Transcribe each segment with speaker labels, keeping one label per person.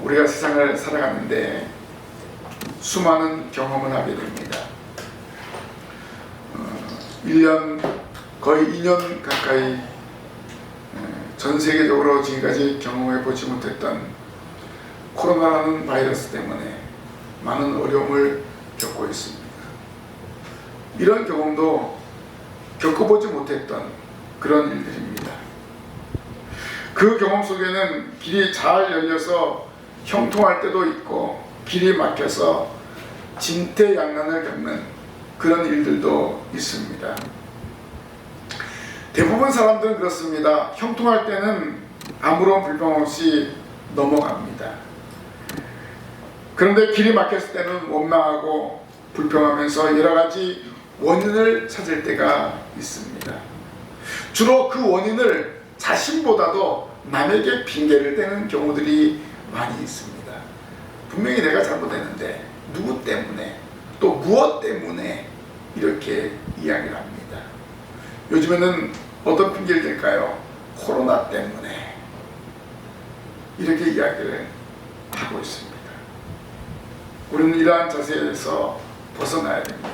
Speaker 1: 우리가 세상을 살아가는데 수많은 경험을 하게 됩니다. 1년 거의 2년 가까이 전 세계적으로 지금까지 경험해 보지 못했던 코로나라는 바이러스 때문에 많은 어려움을 겪고 있습니다. 이런 경험도 겪어보지 못했던 그런 일들입니다. 그 경험 속에는 길이 잘 열려서 형통할 때도 있고 길이 막혀서 진퇴양난을 겪는 그런 일들도 있습니다. 대부분 사람들은 그렇습니다. 형통할 때는 아무런 불평 없이 넘어갑니다. 그런데 길이 막혔을 때는 원망하고 불평하면서 여러 가지 원인을 찾을 때가 있습니다. 주로 그 원인을 자신보다도 남에게 핑계를 대는 경우들이 많이 있습니다. 분명히 내가 잘못했는데 누구 때문에 또 무엇 때문에 이렇게 이야기를 합니다. 요즘에는 어떤 핑계를 댈까요? 코로나 때문에 이렇게 이야기를 하고 있습니다. 우리는 이러한 자세에서 벗어나야 됩니다.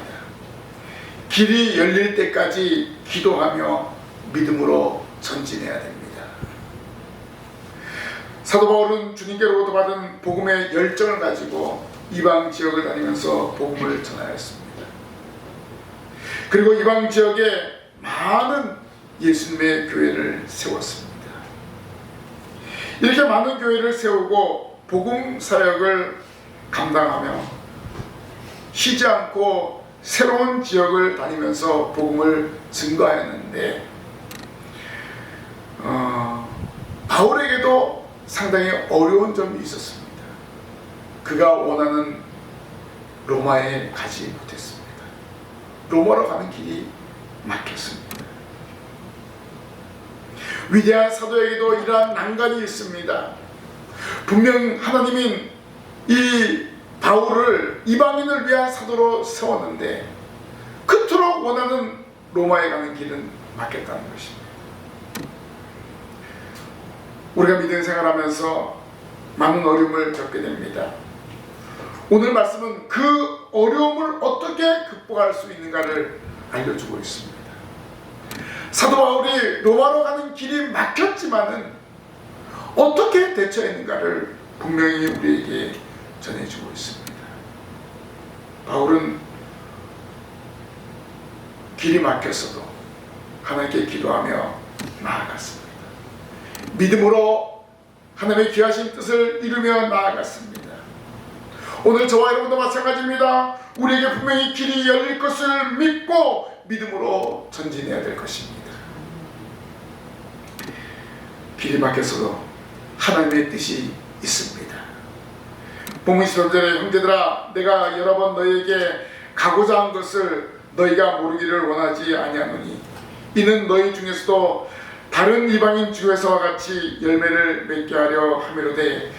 Speaker 1: 길이 열릴 때까지 기도하며 믿음으로 전진해야 됩니다. 사도 바울은 주님께로부터 받은 복음의 열정을 가지고 이방 지역을 다니면서 복음을 전하였습니다. 그리고 이방 지역에 많은 예수님의 교회를 세웠습니다. 이렇게 많은 교회를 세우고 복음 사역을 감당하며 쉬지 않고 새로운 지역을 다니면서 복음을 증거하였는데 바울에게도 상당히 어려운 점이 있었습니다. 그가 원하는 로마에 가지 못했습니다. 로마로 가는 길이 막혔습니다. 위대한 사도에게도 이러한 난관이 있습니다. 분명 하나님은 이 바울을 이방인을 위한 사도로 세웠는데 그토록 원하는 로마에 가는 길은 막혔다는 것입니다. 우리가 믿음 생활하면서 많은 어려움을 겪게 됩니다. 오늘 말씀은 그 어려움을 어떻게 극복할 수 있는가를 알려주고 있습니다. 사도 바울이 로마로 가는 길이 막혔지만은 어떻게 대처했는가를 분명히 우리에게 전해주고 있습니다. 바울은 길이 막혔어도 하나님께 기도하며 나아갔습니다. 믿음으로 하나님의 귀하신 뜻을 이루며 나아갔습니다. 오늘 저와 여러분도 마찬가지입니다. 우리에게 분명히 길이 열릴 것을 믿고 믿음으로 전진해야 될 것입니다. 길이 막혔어도 하나님의 뜻이 있습니다. 본문 13절에 형제들아 내가 여러 번 너희에게 가고자 한 것을 너희가 모르기를 원하지 아니하노니 이는 너희 중에서도 다른 이방인 중에서와 같이 열매를 맺게 하려 함이로되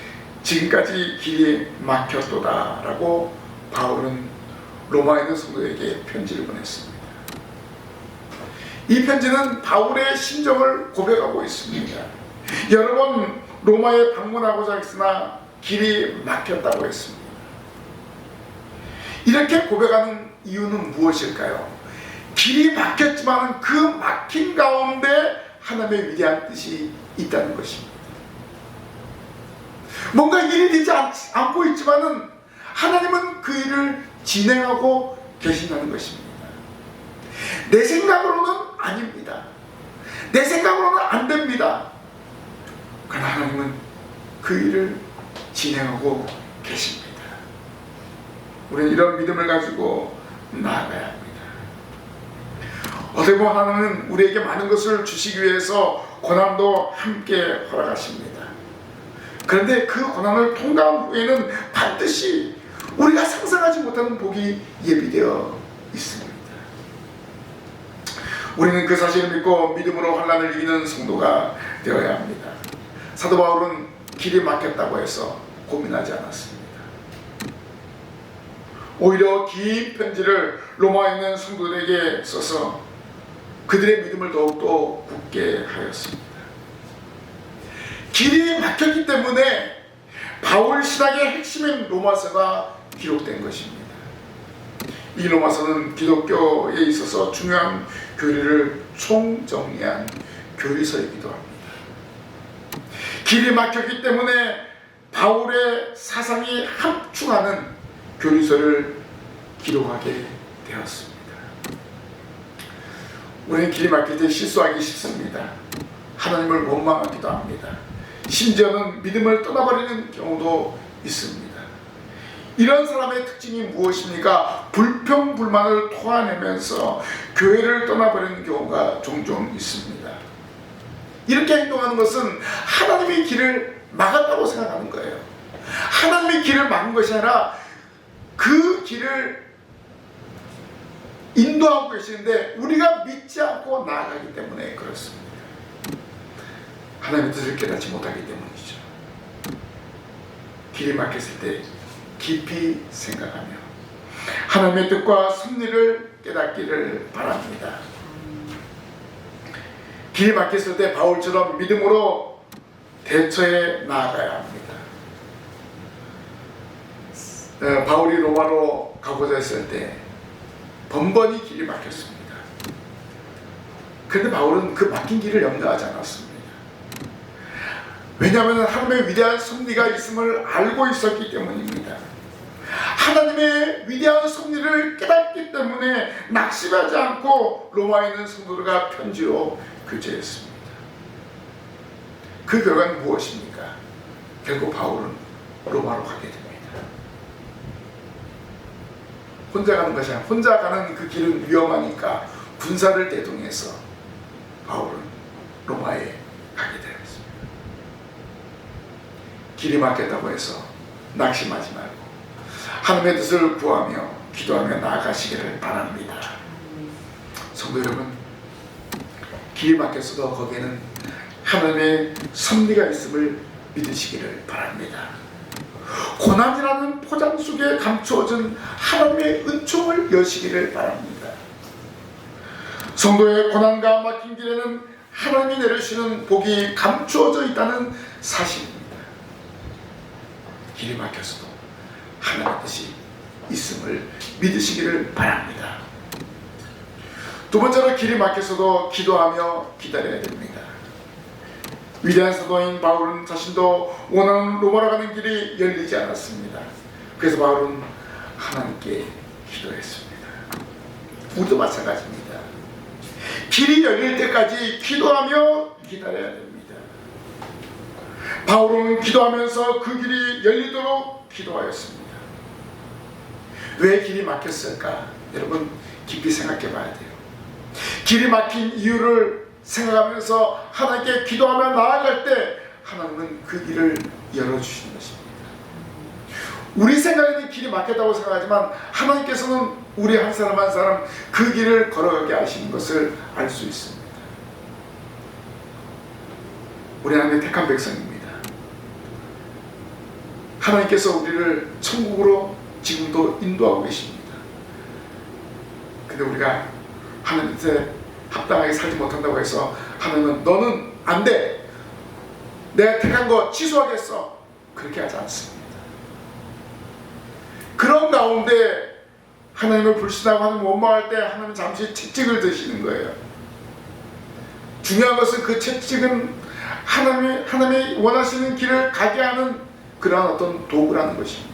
Speaker 1: 지금까지 길이 막혔도다 라고 바울은 로마에 있는 성도에게 편지를 보냈습니다. 이 편지는 바울의 심정을 고백하고 있습니다. 여러 번 로마에 방문하고자 했으나 길이 막혔다고 했습니다. 이렇게 고백하는 이유는 무엇일까요? 길이 막혔지만 그 막힌 가운데 하나님의 위대한 뜻이 있다는 것입니다. 뭔가 일이 되지 않고 있지만은 하나님은 그 일을 진행하고 계신다는 것입니다. 내 생각으로는 아닙니다. 내 생각으로는 안 됩니다. 그러나 하나님은 그 일을 진행하고 계십니다. 우리는 이런 믿음을 가지고 나아가야 합니다. 어떻게 보면 하나님은 우리에게 많은 것을 주시기 위해서 고난도 함께 허락하십니다. 그런데 그 고난을 통과한 후에는 반드시 우리가 상상하지 못하는 복이 예비되어 있습니다. 우리는 그 사실을 믿고 믿음으로 환난을 이기는 성도가 되어야 합니다. 사도 바울은 길이 막혔다고 해서 고민하지 않았습니다. 오히려 긴 편지를 로마에 있는 성도들에게 써서 그들의 믿음을 더욱더 굳게 하였습니다. 길이 막혔기 때문에 바울 신학의 핵심인 로마서가 기록된 것입니다. 이 로마서는 기독교에 있어서 중요한 교리를 총정리한 교리서이기도 합니다. 길이 막혔기 때문에 바울의 사상이 합충하는 교리서를 기록하게 되었습니다. 우리는 길이 막힐 때 실수하기 쉽습니다. 하나님을 원망하기도 합니다. 심지어는 믿음을 떠나버리는 경우도 있습니다. 이런 사람의 특징이 무엇입니까? 불평불만을 토해내면서 교회를 떠나버리는 경우가 종종 있습니다. 이렇게 행동하는 것은 하나님의 길을 막았다고 생각하는 거예요. 하나님의 길을 막은 것이 아니라 그 길을 인도하고 계시는데 우리가 믿지 않고 나아가기 때문에 그렇습니다. 하나님의 뜻을 깨닫지 못하기 때문이죠. 길이 막혔을 때 깊이 생각하며 하나님의 뜻과 섭리를 깨닫기를 바랍니다. 길이 막혔을 때 바울처럼 믿음으로 대처해 나아가야 합니다. 바울이 로마로 가고자 했을 때 번번이 길이 막혔습니다. 그런데 바울은 그 막힌 길을 염려하지 않았습니다. 왜냐하면 하나님의 위대한 섭리가 있음을 알고 있었기 때문입니다. 하나님의 위대한 섭리를 깨닫기 때문에 낙심하지 않고 로마에 있는 성도들과 편지로 교제했습니다. 그 결과는 무엇입니까? 결국 바울은 로마로 가게 됩니다. 혼자 가는 것이 아니라 혼자 가는 그 길은 위험하니까 군사를 대동해서 바울은 로마에 가게 되었습니다. 길이 막혔다고 해서 낙심하지 말고 하나님의 뜻을 구하며 기도하며 나아가시기를 바랍니다. 성도 여러분, 길이 막혔어도 거기에는 하나님의 섭리가 있음을 믿으시기를 바랍니다. 고난이라는 포장 속에 감추어진 하나님의 은총을 여시기를 바랍니다. 성도의 고난과 막힌 길에는 하나님이 내리시는 복이 감추어져 있다는 사실입니다. 길이 막혀서도 하나님의 뜻이 있음을 믿으시기를 바랍니다. 두 번째로 길이 막혀서도 기도하며 기다려야 됩니다. 위대한 사도인 바울은 자신도 원하는 로마로 가는 길이 열리지 않았습니다. 그래서 바울은 하나님께 기도했습니다. 우리도 마찬가지입니다. 길이 열릴 때까지 기도하며 기다려야 됩니다. 바울은 기도하면서 그 길이 열리도록 기도하였습니다. 왜 길이 막혔을까? 여러분 깊이 생각해 봐야 돼요. 길이 막힌 이유를 생각하면서 하나님께 기도하며 나아갈 때 하나님은 그 길을 열어주시는 것입니다. 우리 생각에는 길이 막혔다고 생각하지만 하나님께서는 우리 한 사람 한 사람 그 길을 걸어가게 하시는 것을 알 수 있습니다. 우리 하나님의 택한 백성입니다. 하나님께서 우리를 천국으로 지금도 인도하고 계십니다. 근데 우리가 하나님 뜻에 합당하게 살지 못한다고 해서 하나님은 너는 안 돼, 내가 택한 거 취소하겠어, 그렇게 하지 않습니다. 그런 가운데 하나님을 불신하고 하나님을 원망할 때 하나님은 잠시 채찍을 드시는 거예요. 중요한 것은 그 채찍은 하나님이 원하시는 길을 가게 하는 그러한 어떤 도구라는 것입니다.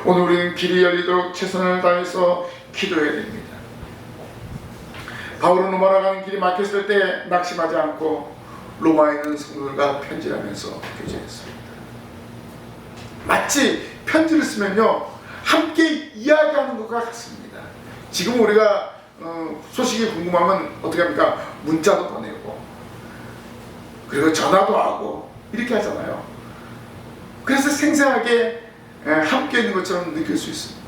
Speaker 1: 오늘 우리는 길이 열리도록 최선을 다해서 기도해야 됩니다. 바울은 로마로 가는 길이 막혔을 때 낙심하지 않고 로마에 있는 성도들과 편지를 하면서 교제했습니다. 마치 편지를 쓰면요 함께 이야기하는 것과 같습니다. 지금 우리가 소식이 궁금하면 어떻게 합니까? 문자도 보내고 그리고 전화도 하고 이렇게 하잖아요. 그래서 생생하게 함께 있는 것처럼 느낄 수 있습니다.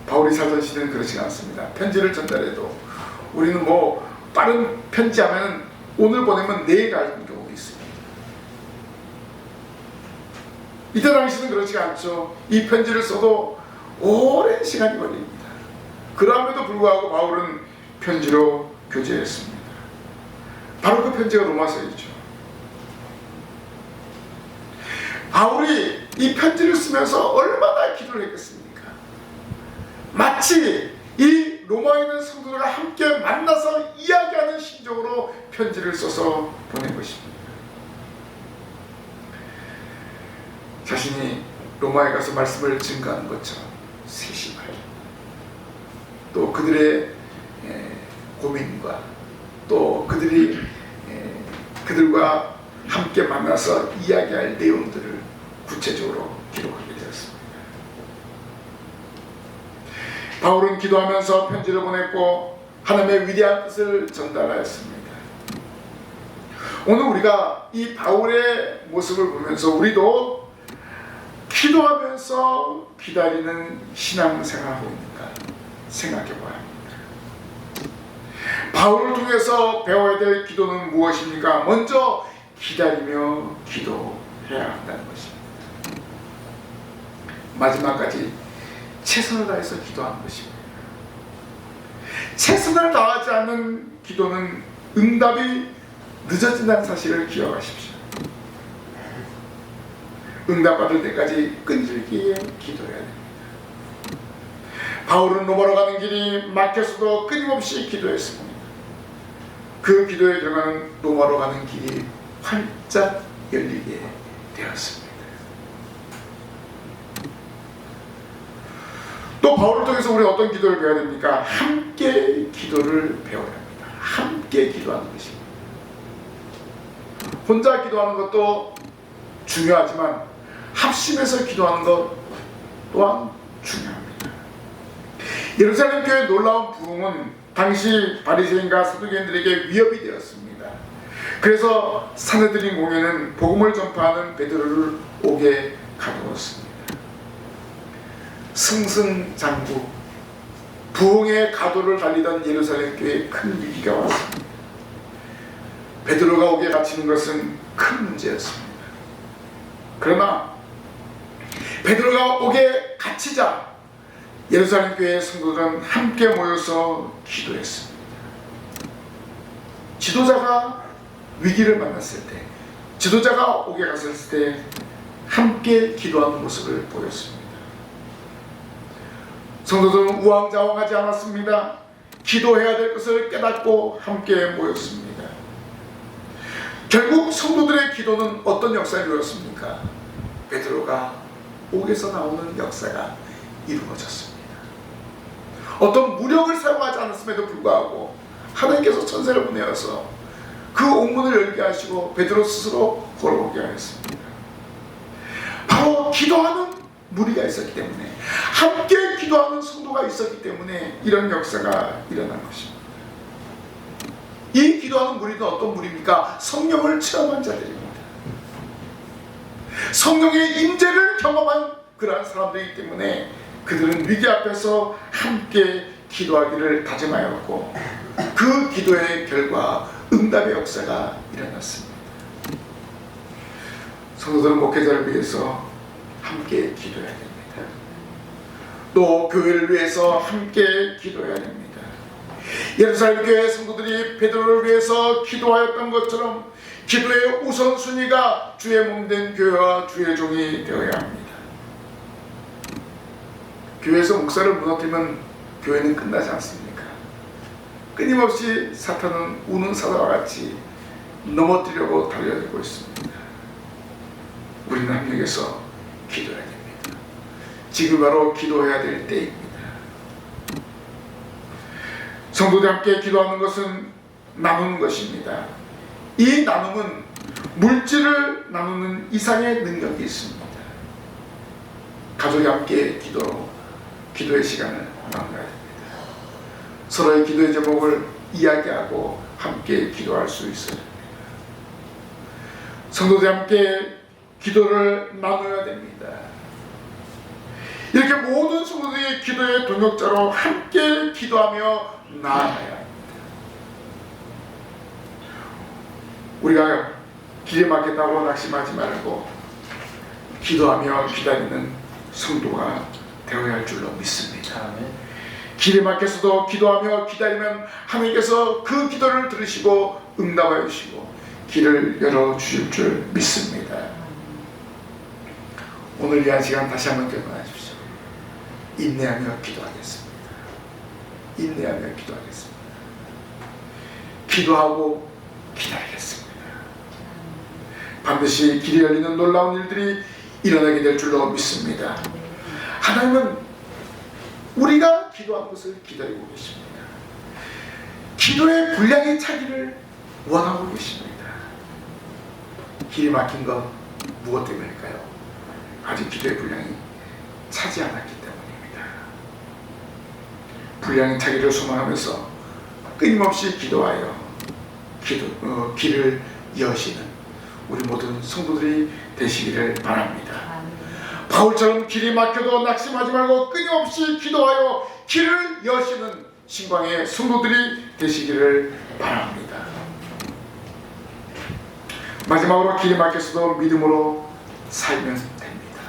Speaker 1: 바울이 살던 시대는 그렇지 않습니다. 편지를 전달해도 우리는 뭐 빠른 편지하면 오늘 보내면 내일 가는 경우도 있습니다. 이때 당시는 그렇지 않죠. 이 편지를 써도 오랜 시간이 걸립니다. 그럼에도 불구하고 바울은 편지로 교제했습니다. 바로 그 편지가 로마서이죠. 바울이 이 편지를 쓰면서 얼마나 기도를 했겠습니까? 마치 이 로마에 있는 성도들과 함께 만나서 이야기하는 심정으로 편지를 써서 보낸 것입니다. 자신이 로마에 가서 말씀을 증거하는 것처럼 세심하게, 또 그들의 고민과 또 그들과 함께 만나서 이야기할 내용들을 구체적으로 기록하게 되었습니다. 바울은 기도하면서 편지를 보냈고 하나님의 위대한 뜻을 전달하였습니다. 오늘 우리가 이 바울의 모습을 보면서 우리도 기도하면서 기다리는 신앙생활하고 있는가 생각해 봐야 합니다. 바울을 통해서 배워야 될 기도는 무엇입니까? 먼저 기다리며 기도해야 한다는 것입니다. 마지막까지 최선을 다해서 기도하는 것입니다. 최선을 다하지 않는 기도는 응답이 늦어진다는 사실을 기억하십시오. 응답받을 때까지 끈질기게 기도해야 됩니다. 바울은 로마로 가는 길이 막혀서도 끊임없이 기도했습니다. 그 기도의 결과는 로마로 가는 길이 활짝 열리게 되었습니다. 또 바울을 통해서 우리는 어떤 기도를 배워야 됩니까? 함께 기도를 배워야 합니다. 함께 기도하는 것입니다. 혼자 기도하는 것도 중요하지만 합심해서 기도하는 것 또한 중요합니다. 예루살렘 교회의 놀라운 부흥은 당시 바리새인과 사두개인들에게 위협이 되었습니다. 그래서 산헤드린 공회는 복음을 전파하는 베드로를 옥에 가두었습니다. 승승장구 부흥의 가도를 달리던 예루살렘 교회에 큰 위기가 왔습니다. 베드로가 옥에 갇히는 것은 큰 문제였습니다. 그러나 베드로가 옥에 갇히자 예루살렘 교회의 성도들은 함께 모여서 기도했습니다. 지도자가 위기를 만났을 때, 지도자가 옥에 갔을 때 함께 기도하는 모습을 보였습니다. 성도들은 우왕좌왕하지 않았습니다. 기도해야 될 것을 깨닫고 함께 모였습니다. 결국 성도들의 기도는 어떤 역사를 이루었습니까? 베드로가 옥에서 나오는 역사가 이루어졌습니다. 어떤 무력을 사용하지 않았음에도 불구하고 하나님께서 천사를 보내어서 그 옥문을 열게 하시고 베드로 스스로 걸어오게 하였습니다. 바로 기도하는 무리가 있었기 때문에, 함께 기도하는 성도가 있었기 때문에 이런 역사가 일어난 것입니다. 이 기도하는 무리는 어떤 무리입니까? 성령을 체험한 자들입니다. 성령의 임재를 경험한 그러한 사람들이기 때문에 그들은 위기 앞에서 함께 기도하기를 다짐하였고, 그 기도의 결과 응답의 역사가 일어났습니다. 성도들은 목회자를 위해서 함께 기도해야 됩니다. 또 교회를 위해서 함께 기도해야 됩니다. 예루살렘 교회 성도들이 베드로를 위해서 기도하였던 것처럼 기도의 우선순위가 주의 몸된 교회와 주의 종이 되어야 합니다. 교회에서 목사를 무너뜨리면 교회는 끝나지 않습니까? 끊임없이 사탄은 우는 사자와 같이 넘어뜨리려고 달려들고 있습니다. 우리는 함령에서 기도해야 됩니다. 지금 바로 기도해야 될 때입니다. 성도들 함께 기도하는 것은 나누는 것입니다. 이 나눔은 물질을 나누는 이상의 능력이 있습니다. 가족이 함께 기도의 시간을 나눠야 됩니다. 서로의 기도의 제목을 이야기하고 함께 기도할 수 있어야 됩니다. 성도들 함께 기도를 나눠야 됩니다. 이렇게 모든 성도들이 기도의 동역자로 함께 기도하며 나아가야 합니다. 우리가 길에 막혔다고 낙심하지 말고 기도하며 기다리는 성도가 되어야 할 줄로 믿습니다. 길에 막혀서도 기도하며 기다리면 하나님께서 그 기도를 들으시고 응답하여 주시고 길을 열어주실 줄 믿습니다. 오늘 이 한 시간 다시 한번 결단하십시오. 인내하며 기도하겠습니다. 인내하며 기도하겠습니다. 기도하고 기다리겠습니다. 반드시 길이 열리는 놀라운 일들이 일어나게 될 줄로 믿습니다. 하나님은 우리가 기도한 것을 기다리고 계십니다. 기도의 분량이 차기를 원하고 계십니다. 길이 막힌 것 무엇 때문일까요? 아직 기도의 분량이 차지 않았기 때문입니다. 분량이 차기를 소망하면서 끊임없이 기도하여 길을 여시는 우리 모든 성도들이 되시기를 바랍니다. 바울처럼 길이 막혀도 낙심하지 말고 끊임없이 기도하여 길을 여시는 신광의 성도들이 되시기를 바랍니다. 마지막으로 길이 막혔어도 믿음으로 살면 됩니다.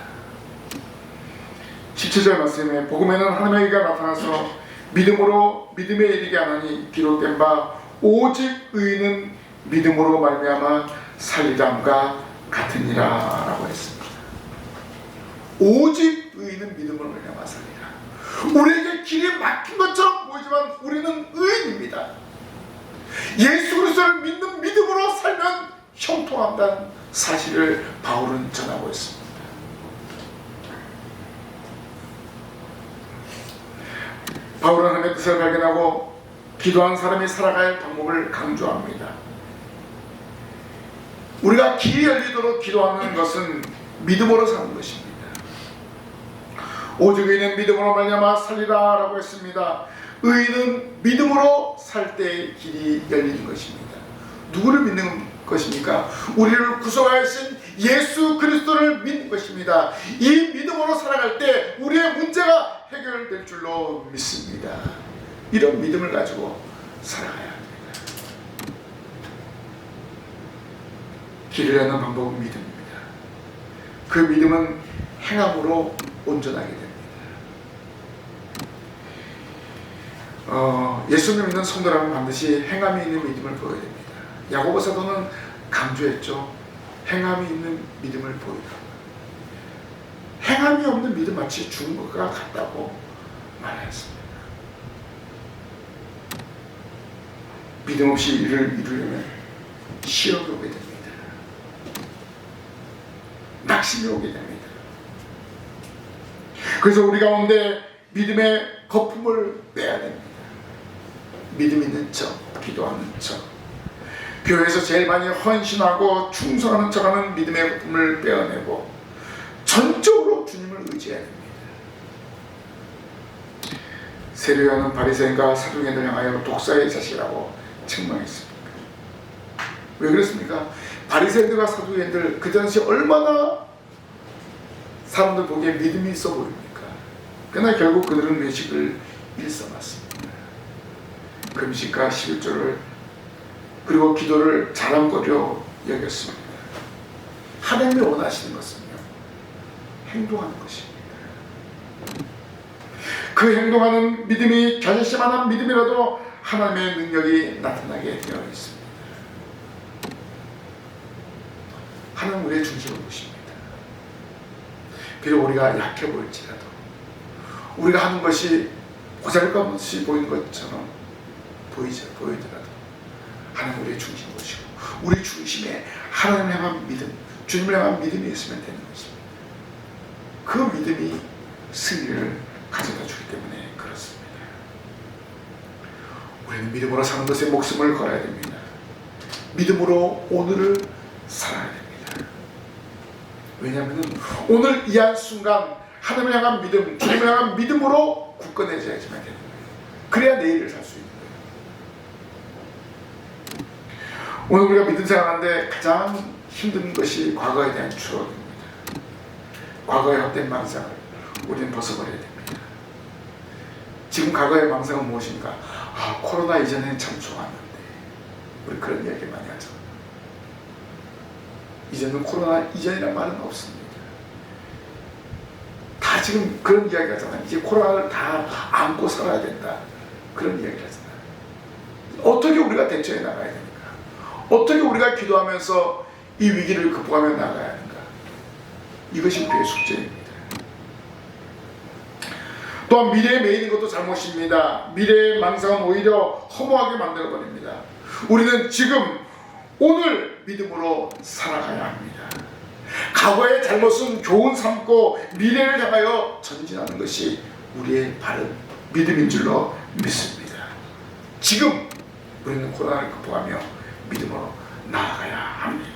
Speaker 1: 17절 말씀에 복음에는 하나님의 의가 나타나서 믿음으로 믿음에 이르게 하나니 기록된 바 오직 의인은 믿음으로 말미암아 살리람과 같으니라 라고 했습니다. 오직 의인은 믿음으로 말미암아 살리라. 우리에게 길이 막힌 것처럼 보이지만 우리는 의인입니다. 예수 그리스도를 믿는 믿음으로 살면 형통한다는 사실을 바울은 전하고 있습니다. 바울은 하나님의 뜻을 발견하고 기도한 사람이 살아갈 방법을 강조합니다. 우리가 길이 열리도록 기도하는 것은 믿음으로 사는 것입니다. 오직 의인은 믿음으로 말미암아 살리라 라고 했습니다. 의인은 믿음으로 살 때 길이 열리는 것입니다. 누구를 믿는 것입니까? 우리를 구속하신 예수 그리스도를 믿는 것입니다. 이 믿음으로 살아갈 때 우리의 문제가 해결될 줄로 믿습니다. 이런 믿음을 가지고 살아가야 합니다. 길을 여는 방법은 믿음입니다. 그 믿음은 행함으로 온전하게 됩니다. 예수님 믿는 성도라면 반드시 행함이 있는 믿음을 보여야 됩니다. 야고보 사도는 강조했죠. 행함이 있는 믿음을 보이라. 행함이 없는 믿음 마치 죽은 것과 같다고 말했습니다. 믿음 없이 일을 이루려면 시험이 오게 됩니다. 낙심이 오게 됩니다. 그래서 우리 가운데 믿음의 거품을 빼야 됩니다. 믿음 있는 척, 기도하는 척, 교회에서 제일 많이 헌신하고 충성하는 척하는 믿음의 거품을 빼어내고 전적으로 주님을 의지해야 됩니다. 세례요한은 바리새인과 사두개인을 향하여 독사의 자식이라고 책망했습니다. 왜 그랬습니까? 바리새인들과 사두개인들 그 당시 얼마나 사람들 보기에 믿음이 있어 보입니까? 그러나 결국 그들은 외식을 일삼았습니다. 금식과 11조를 그리고 기도를 자랑거리로 여겼습니다. 하나님이 원하시는 것은요, 행동하는 것입니다. 그 행동하는 믿음이 겨자씨만한 믿음이라도 하나님의 능력이 나타나게 되어 있습니다. 하나님 우리의 중심을 보십니다. 비록 우리가 약해 보일지라도, 우리가 하는 것이 보잘것없이 보이는 것처럼 보이더라도 하나님 우리의 중심을 보시고 우리 중심에 하나님을 향한 믿음, 주님을 향한 믿음이 있으면 되는 것입니다. 그 믿음이 승리를 가져다 주기 때문에 그렇습니다. 우리는 믿음으로 사는 것에 목숨을 걸어야 됩니다. 믿음으로 오늘을 살아야 됩니다. 왜냐하면 오늘 이 한순간 하나님을 향한 믿음, 주님을 향한 믿음으로 굳건해져야지만 되는 거예요. 그래야 내일을 살 수 있는 거예요. 오늘 우리가 믿음 생활하는데 가장 힘든 것이 과거에 대한 추억입니다. 과거의 헛된 망상을 우리는 벗어버려야 됩니다. 지금 과거의 망상은 무엇입니까? 코로나 이전에는 참 좋았는데. 우리 그런 이야기 많이 하죠. 이제는 코로나 이전이란 말은 없습니다. 다 지금 그런 이야기 하잖아요. 이제 코로나를 다 안고 살아야 된다. 그런 이야기를 하잖아요. 어떻게 우리가 대처해 나가야 됩니까? 어떻게 우리가 기도하면서 이 위기를 극복하며 나가야 하는가? 이것이 교회의 숙제입니다. 또한 미래에 매이는 것도 잘못입니다. 미래의 망상은 오히려 허무하게 만들어버립니다. 우리는 지금 오늘 믿음으로 살아가야 합니다. 과거의 잘못은 교훈 삼고 미래를 향하여 전진하는 것이 우리의 바른 믿음인 줄로 믿습니다. 지금 우리는 고난을 극복하며 믿음으로 나아가야 합니다.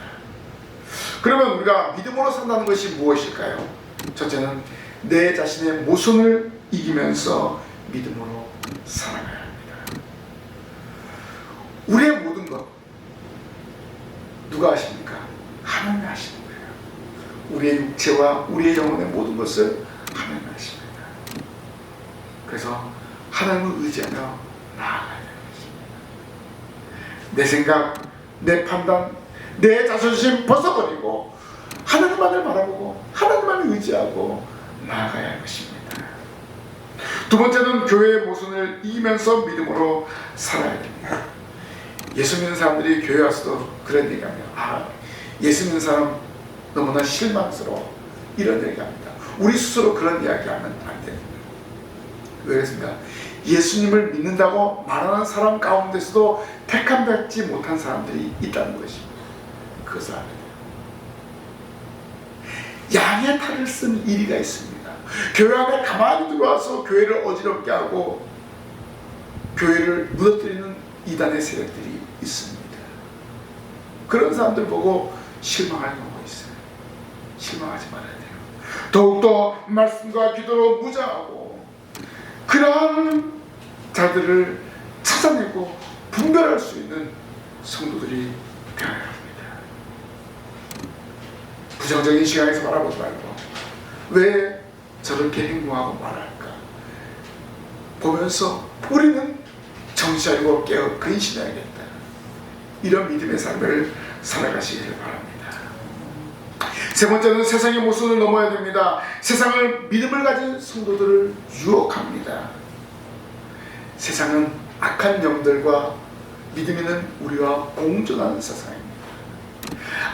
Speaker 1: 그러면 우리가 믿음으로 산다는 것이 무엇일까요? 첫째는 내 자신의 모순을 이기면서 믿음으로 살아가야 합니다. 우리의 모든 것 누가 하십니까? 하나님이 하시는 거예요. 우리의 육체와 우리의 영혼의 모든 것을 하나님이 하십니다. 그래서 하나님을 의지하며 나아가야 되는 것입니다. 내 생각, 내 판단, 내 자존심 벗어버리고 하나님만을 바라보고 하나님만을 의지하고 나아가야 할 것입니다. 두 번째는 교회의 모순을 이기면서 믿음으로 살아야 됩니다. 예수 믿는 사람들이 교회 와서도 그런 얘기합니다. 예수 믿는 사람 너무나 실망스러워, 이런 얘기합니다. 우리 스스로 그런 이야기하면 안 됩니다. 왜 그렇습니까? 예수님을 믿는다고 말하는 사람 가운데서도 택함받지 못한 사람들이 있다는 것입니다. 그것을 알아야 돼요. 양의 탈을 쓴 이리가 있습니다. 교회 안에 가만히 들어와서 교회를 어지럽게 하고 교회를 무너뜨리는 이단의 세력들이 있습니다. 그런 사람들 보고 실망할 경우가 있어요. 실망하지 말아야 돼요. 더욱더 말씀과 기도로 무장하고 그러한 자들을 찾아내고 분별할 수 있는 성도들이 되어야 합니다. 부정적인 시각에서 바라보지 말고 왜 저렇게 행동하고 말할까 보면서 우리는 정신 차리고 깨어 근신해야겠다. 이런 믿음의 삶을 살아가시기를 바랍니다. 세 번째는 세상의 모순을 넘어야 됩니다. 세상을 믿음을 가진 성도들을 유혹합니다. 세상은 악한 영들과 믿음 있는 우리와 공존하는 세상입니다.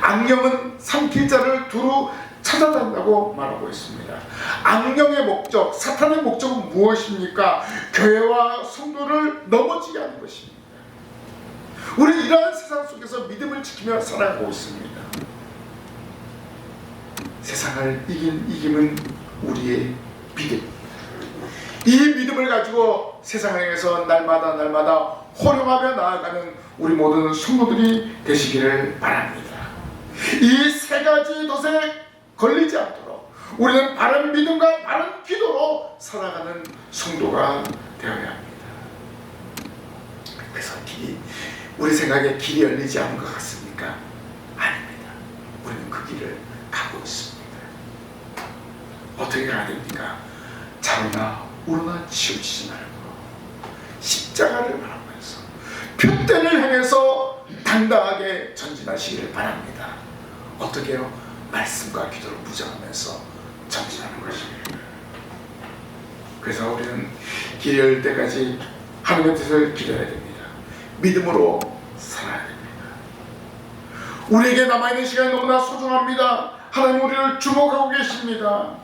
Speaker 1: 악령은 삼킬 자를 두루 찾아다닌다고 말하고 있습니다. 악령의 목적, 사탄의 목적은 무엇입니까? 교회와 성도를 넘어지게 하는 것입니다. 우리는 이러한 세상 속에서 믿음을 지키며 살아가고 있습니다. 세상을 이긴 이김은 우리의 믿음. 이 믿음을 가지고 세상을 향해서 날마다 호령하며 나아가는 우리 모든 성도들이 되시기를 바랍니다. 이 세 가지 덫에 걸리지 않도록 우리는 바른 믿음과 바른 기도로 살아가는 성도가 되어야 합니다. 그래서 우리 생각에 길이 열리지 않은 것 같습니까? 아닙니다. 우리는 그 길을 가고 있습니다. 어떻게 가야 됩니까? 좌우나 우로나 치우치지 말고 십자가를 바라보면서 표대를 향해서 당당하게 전진하시기를 바랍니다. 어떻게 해요? 말씀과 기도를 무장하면서 전진하는 것입니다. 그래서 우리는 길이 열릴 때까지 하나님의 뜻을 기다려야 됩니다. 믿음으로 살아야 됩니다. 우리에게 남아있는 시간이 너무나 소중합니다. 하나님 우리를 주목하고 계십니다.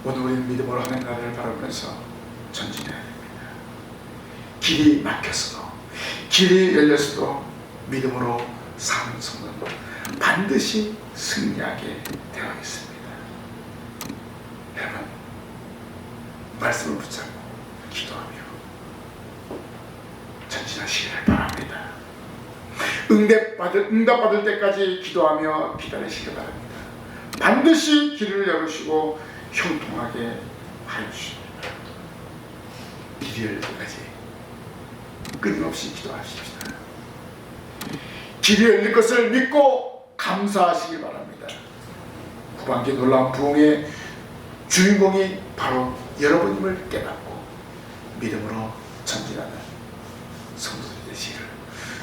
Speaker 1: 오늘 우리는 믿음으로 하나님 나라를 바라보면서 전진해야 됩니다. 길이 막혔어도 길이 열렸어도 믿음으로 사는 성도는 반드시 승리하게 되어 있습니다. 여러분 말씀을 붙잡고 기도하며 전진하시기를 바랍니다. 응답받을 때까지 기도하며 기다리시기 바랍니다. 반드시 길을 열으시고 형통하게 하여 주십니다. 길이 열릴 때까지 끊임없이 기도하십시다. 길이 열릴 것을 믿고 감사하시기 바랍니다. 후반기 놀라운 부흥의 주인공이 바로 여러분임을 깨닫고 믿음으로 전진하는 성도들이 되시기를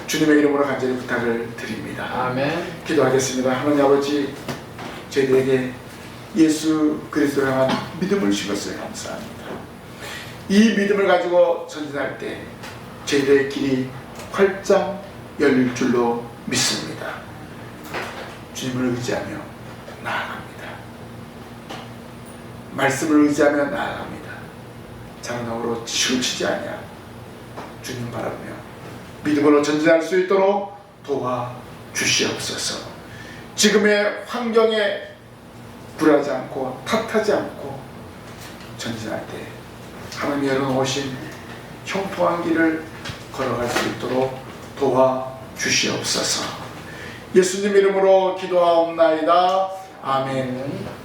Speaker 1: 주님의 이름으로 간절히 부탁을 드립니다.
Speaker 2: 아멘.
Speaker 1: 기도하겠습니다. 하나님 아버지, 저희들에게 예수 그리스도를 향한 믿음을 주신 것을 감사합니다. 이 믿음을 가지고 전진할 때 저희들의 길이 활짝 열릴 줄로 믿습니다. 주님을 의지하며 나아갑니다. 말씀을 의지하며 나아갑니다. 장난으로 치우치지 아니하고 주님 바라며 믿음으로 전진할 수 있도록 도와주시옵소서. 지금의 환경에 불하지 않고 탓하지 않고 전진할 때 하나님이 열어놓으신 형통한 길을 걸어갈 수 있도록 도와주시옵소서. 예수님 이름으로 기도하옵나이다. 아멘.